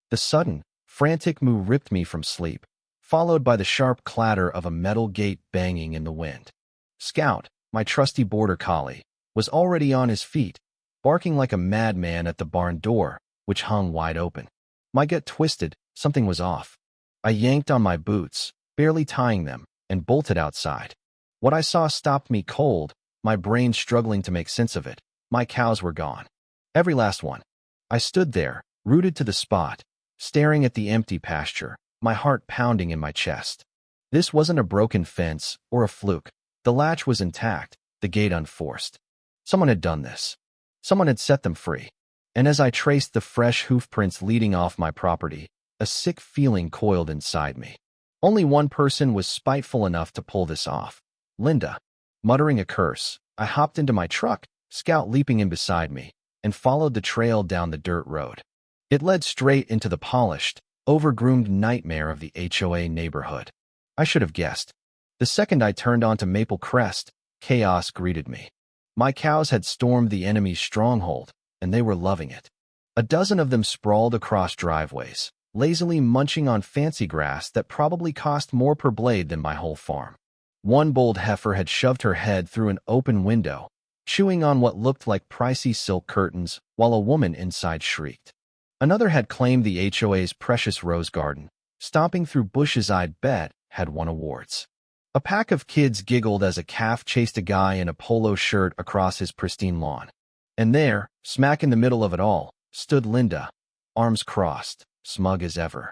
The sudden, frantic moo ripped me from sleep, followed by the sharp clatter of a metal gate banging in the wind. Scout, my trusty border collie, was already on his feet, barking like a madman at the barn door, which hung wide open. My gut twisted, something was off. I yanked on my boots, barely tying them, and bolted outside. What I saw stopped me cold, my brain struggling to make sense of it. My cows were gone. Every last one. I stood there, rooted to the spot, staring at the empty pasture, my heart pounding in my chest. This wasn't a broken fence or a fluke. The latch was intact, the gate unforced. Someone had done this. Someone had set them free. And as I traced the fresh hoofprints leading off my property, a sick feeling coiled inside me. Only one person was spiteful enough to pull this off. Linda. Muttering a curse, I hopped into my truck, Scout leaping in beside me, and followed the trail down the dirt road. It led straight into the polished, overgroomed nightmare of the HOA neighborhood. I should have guessed. The second I turned onto Maple Crest, chaos greeted me. My cows had stormed the enemy's stronghold, and they were loving it. A dozen of them sprawled across driveways, lazily munching on fancy grass that probably cost more per blade than my whole farm. One bold heifer had shoved her head through an open window, chewing on what looked like pricey silk curtains, while a woman inside shrieked. Another had claimed the HOA's precious rose garden, stomping through bushes I'd bet had won awards. A pack of kids giggled as a calf chased a guy in a polo shirt across his pristine lawn. And there, smack in the middle of it all, stood Linda, arms crossed, smug as ever.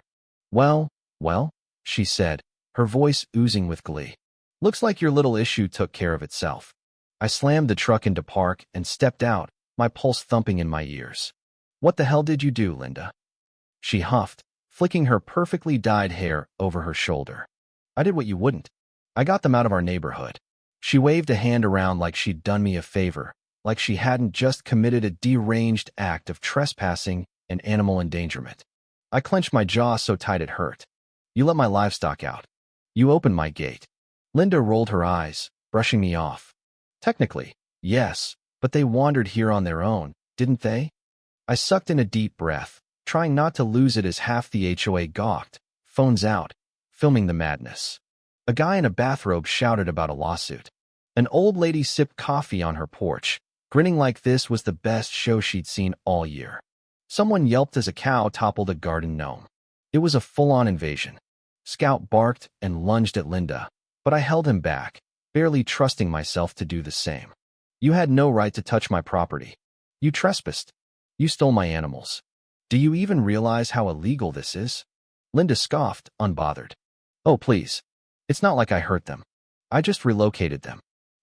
Well, she said, her voice oozing with glee. Looks like your little issue took care of itself. I slammed the truck into park and stepped out, my pulse thumping in my ears. What the hell did you do, Linda? She huffed, flicking her perfectly dyed hair over her shoulder. I did what you wouldn't. I got them out of our neighborhood. She waved a hand around like she'd done me a favor, like she hadn't just committed a deranged act of trespassing and animal endangerment. I clenched my jaw so tight it hurt. You let my livestock out. You opened my gate. Linda rolled her eyes, brushing me off. Technically, yes, but they wandered here on their own, didn't they? I sucked in a deep breath, trying not to lose it as half the HOA gawked, phones out, filming the madness. A guy in a bathrobe shouted about a lawsuit. An old lady sipped coffee on her porch, grinning like this was the best show she'd seen all year. Someone yelped as a cow toppled a garden gnome. It was a full-on invasion. Scout barked and lunged at Linda, but I held him back, barely trusting myself to do the same. You had no right to touch my property. You trespassed. You stole my animals. Do you even realize how illegal this is? Linda scoffed, unbothered. Oh, please. It's not like I hurt them. I just relocated them.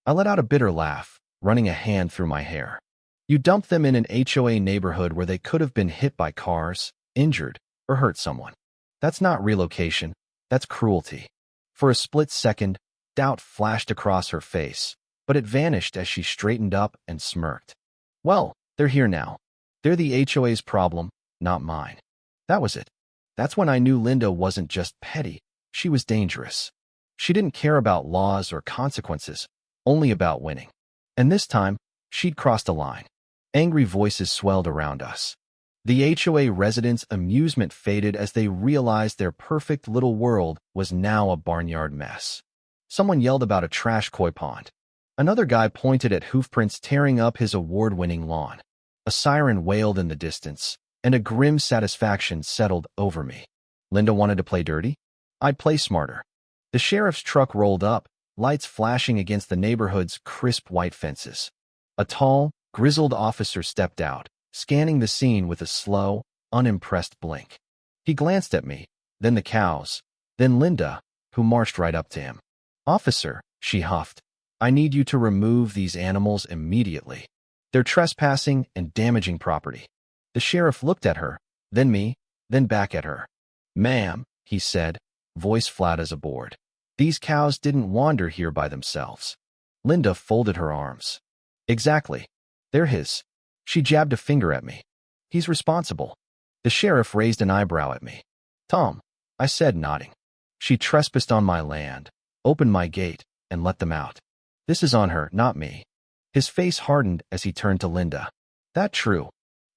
I let out a bitter laugh, running a hand through my hair. You dumped them in an HOA neighborhood where they could have been hit by cars, injured, or hurt someone. That's not relocation. That's cruelty. For a split second, doubt flashed across her face, but it vanished as she straightened up and smirked. Well, they're here now. They're the HOA's problem, not mine. That was it. That's when I knew Linda wasn't just petty, she was dangerous. She didn't care about laws or consequences, only about winning. And this time, she'd crossed a line. Angry voices swelled around us. The HOA residents' amusement faded as they realized their perfect little world was now a barnyard mess. Someone yelled about a trash koi pond. Another guy pointed at hoofprints tearing up his award-winning lawn. A siren wailed in the distance, and a grim satisfaction settled over me. Linda wanted to play dirty? I'd play smarter. The sheriff's truck rolled up, lights flashing against the neighborhood's crisp white fences. A tall, grizzled officer stepped out, scanning the scene with a slow, unimpressed blink. He glanced at me, then the cows, then Linda, who marched right up to him. Officer, she huffed, I need you to remove these animals immediately. They're trespassing and damaging property. The sheriff looked at her, then me, then back at her. Ma'am, he said, voice flat as a board. These cows didn't wander here by themselves. Linda folded her arms. Exactly. They're his. She jabbed a finger at me. He's responsible. The sheriff raised an eyebrow at me. Tom, I said, nodding. She trespassed on my land, opened my gate, and let them out. This is on her, not me. His face hardened as he turned to Linda. That true.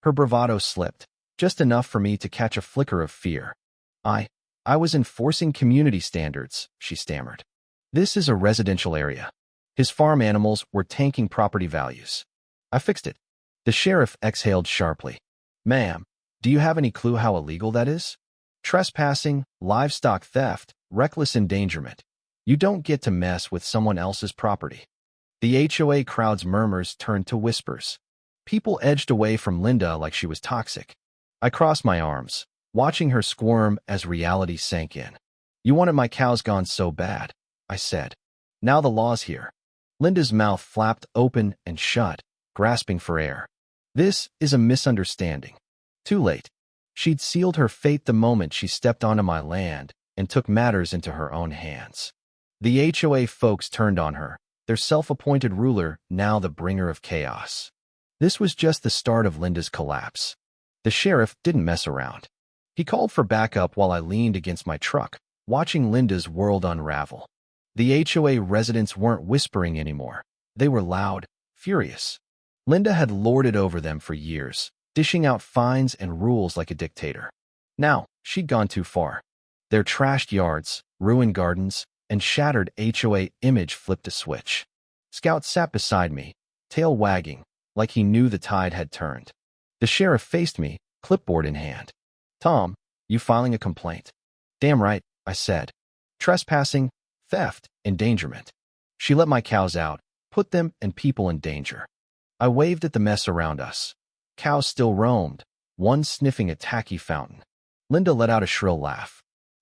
Her bravado slipped. just enough for me to catch a flicker of fear. I, I was enforcing community standards, she stammered. This is a residential area. His farm animals were tanking property values. I fixed it. The sheriff exhaled sharply. Ma'am, do you have any clue how illegal that is? Trespassing, livestock theft, reckless endangerment. You don't get to mess with someone else's property. The HOA crowd's murmurs turned to whispers. People edged away from Linda like she was toxic. I crossed my arms, watching her squirm as reality sank in. You wanted my cows gone so bad, I said. Now the law's here. Linda's mouth flapped open and shut, grasping for air. This is a misunderstanding. Too late. She'd sealed her fate the moment she stepped onto my land and took matters into her own hands. The HOA folks turned on her, their self-appointed ruler now the bringer of chaos. This was just the start of Linda's collapse. The sheriff didn't mess around. He called for backup while I leaned against my truck, watching Linda's world unravel. The HOA residents weren't whispering anymore. They were loud, furious. Linda had lorded over them for years, dishing out fines and rules like a dictator. Now, she'd gone too far. Their trashed yards, ruined gardens, and shattered HOA image flipped a switch. Scout sat beside me, tail wagging, like he knew the tide had turned. The sheriff faced me, clipboard in hand. Tom, you filing a complaint? Damn right, I said. Trespassing, theft, endangerment. She let my cows out, put them and people in danger. I waved at the mess around us. Cows still roamed, one sniffing a tacky fountain. Linda let out a shrill laugh.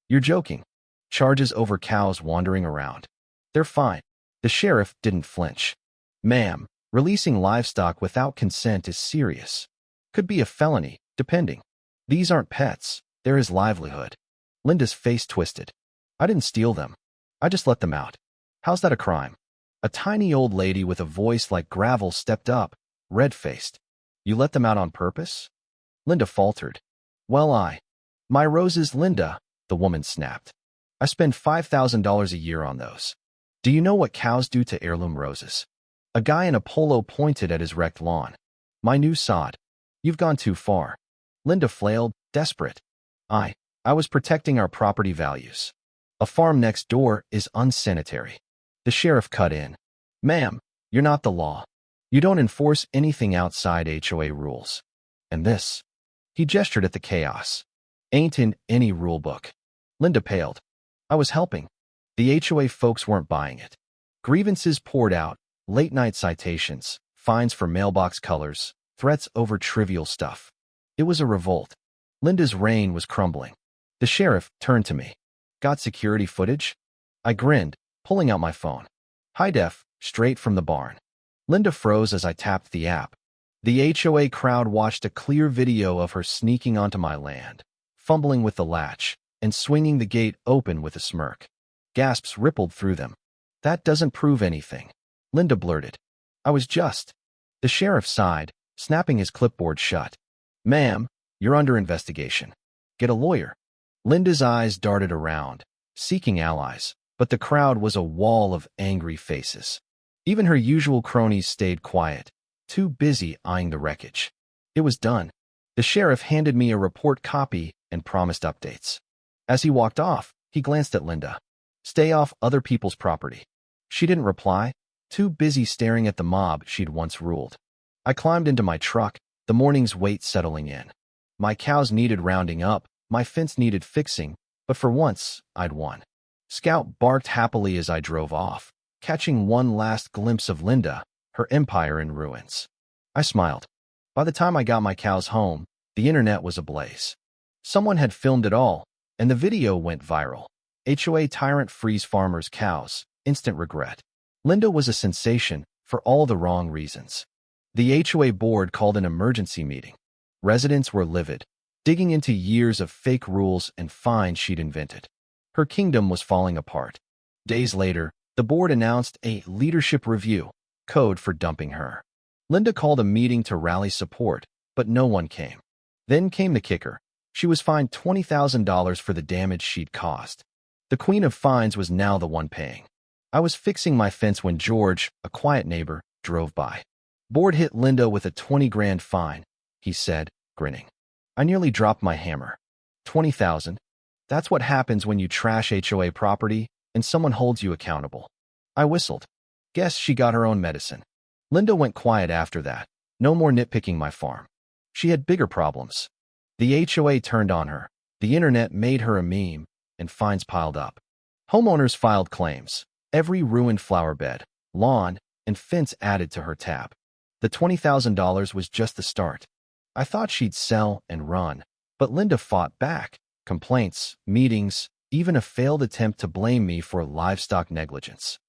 You're joking. Charges over cows wandering around. They're fine. The sheriff didn't flinch. Ma'am, releasing livestock without consent is serious. Could be a felony, depending. These aren't pets. They're his livelihood. Linda's face twisted. I didn't steal them. I just let them out. How's that a crime? A tiny old lady with a voice like gravel stepped up, red-faced. You let them out on purpose? Linda faltered. Well, My roses, Linda, the woman snapped. I spend $5,000 a year on those. Do you know what cows do to heirloom roses? A guy in a polo pointed at his wrecked lawn. My new sod. You've gone too far. Linda flailed, desperate. I was protecting our property values. A farm next door is unsanitary. The sheriff cut in. Ma'am, you're not the law. You don't enforce anything outside HOA rules. And this? He gestured at the chaos. Ain't in any rule book. Linda paled. I was helping. The HOA folks weren't buying it. Grievances poured out, late-night citations, fines for mailbox colors, threats over trivial stuff. It was a revolt. Linda's reign was crumbling. The sheriff turned to me. Got security footage? I grinned, pulling out my phone. High def, straight from the barn. Linda froze as I tapped the app. The HOA crowd watched a clear video of her sneaking onto my land, fumbling with the latch, and swinging the gate open with a smirk. Gasps rippled through them. That doesn't prove anything, Linda blurted. I was just. The sheriff sighed, snapping his clipboard shut. Ma'am, you're under investigation. Get a lawyer. Linda's eyes darted around, seeking allies, but the crowd was a wall of angry faces. Even her usual cronies stayed quiet, too busy eyeing the wreckage. It was done. The sheriff handed me a report copy and promised updates. As he walked off, he glanced at Linda. Stay off other people's property. She didn't reply, too busy staring at the mob she'd once ruled. I climbed into my truck, the morning's weight settling in. My cows needed rounding up, my fence needed fixing, but for once, I'd won. Scout barked happily as I drove off, catching one last glimpse of Linda, her empire in ruins. I smiled. By the time I got my cows home, the internet was ablaze. Someone had filmed it all, and the video went viral. HOA tyrant frees farmers' cows, instant regret. Linda was a sensation for all the wrong reasons. The HOA board called an emergency meeting. Residents were livid, digging into years of fake rules and fines she'd invented. Her kingdom was falling apart. Days later, the board announced a leadership review, code for dumping her. Linda called a meeting to rally support, but no one came. Then came the kicker. She was fined $20,000 for the damage she'd caused. The queen of fines was now the one paying. I was fixing my fence when George, a quiet neighbor, drove by. Board hit Linda with a $20,000 fine, he said, grinning. I nearly dropped my hammer. 20,000. That's what happens when you trash HOA property and someone holds you accountable. I whistled. Guess she got her own medicine. Linda went quiet after that. No more nitpicking my farm. She had bigger problems. The HOA turned on her. The internet made her a meme, and fines piled up. Homeowners filed claims. Every ruined flower bed, lawn, and fence added to her tab. The $20,000 was just the start. I thought she'd sell and run, but Linda fought back. Complaints, meetings, even a failed attempt to blame me for livestock negligence.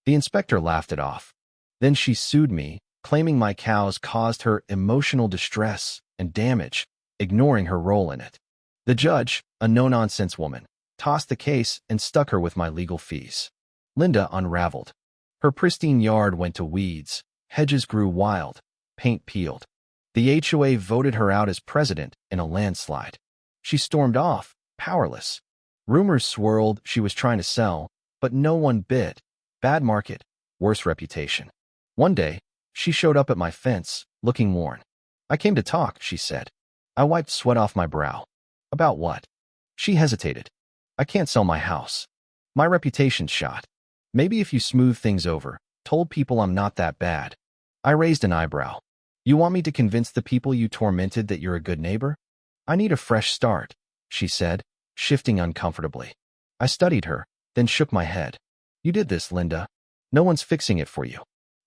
The inspector laughed it off. Then she sued me, claiming my cows caused her emotional distress and damage, ignoring her role in it. The judge, a no-nonsense woman, tossed the case and stuck her with my legal fees. Linda unraveled. Her pristine yard went to weeds, hedges grew wild, paint peeled. The HOA voted her out as president in a landslide. She stormed off, powerless. Rumors swirled she was trying to sell, but no one bid. Bad market, worse reputation. One day, she showed up at my fence, looking worn. I came to talk, she said. I wiped sweat off my brow. About what? She hesitated. I can't sell my house. My reputation's shot. Maybe if you smooth things over, told people I'm not that bad. I raised an eyebrow. You want me to convince the people you tormented that you're a good neighbor? I need a fresh start, she said, shifting uncomfortably. I studied her, then shook my head. You did this, Linda. No one's fixing it for you.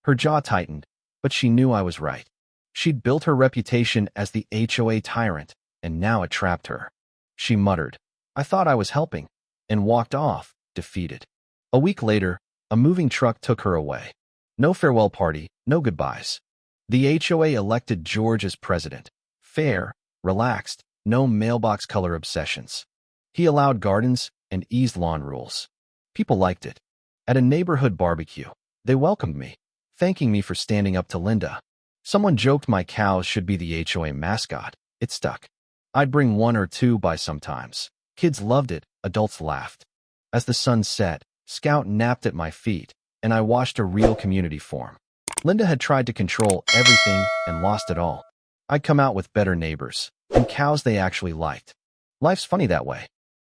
Her jaw tightened, but she knew I was right. She'd built her reputation as the HOA tyrant, and now it trapped her. She muttered, I thought I was helping, and walked off, defeated. A week later, a moving truck took her away. No farewell party, no goodbyes. The HOA elected George as president. Fair, relaxed, no mailbox color obsessions. He allowed gardens and eased lawn rules. People liked it. At a neighborhood barbecue, they welcomed me, thanking me for standing up to Linda. Someone joked my cows should be the HOA mascot. It stuck. I'd bring one or two by sometimes. Kids loved it, adults laughed. As the sun set, Scout napped at my feet, and I watched a real community form. Linda had tried to control everything and lost it all. I'd come out with better neighbors, and cows they actually liked. Life's funny that way.